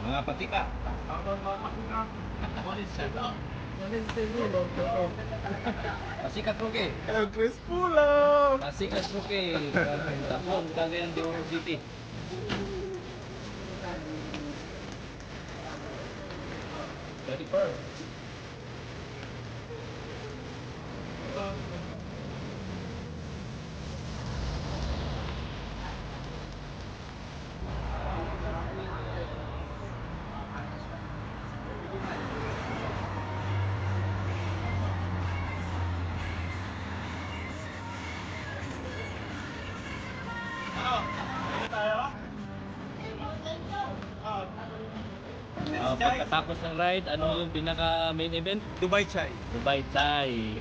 Mga patika. Pasikat mo ke. El Chris pulang. Pasikat mo ke. Tapon kalian di Oro City. Jadi per. Pagkatapos ng ride, ano yung pinaka main event? Dubai Chai. Dubai Thai.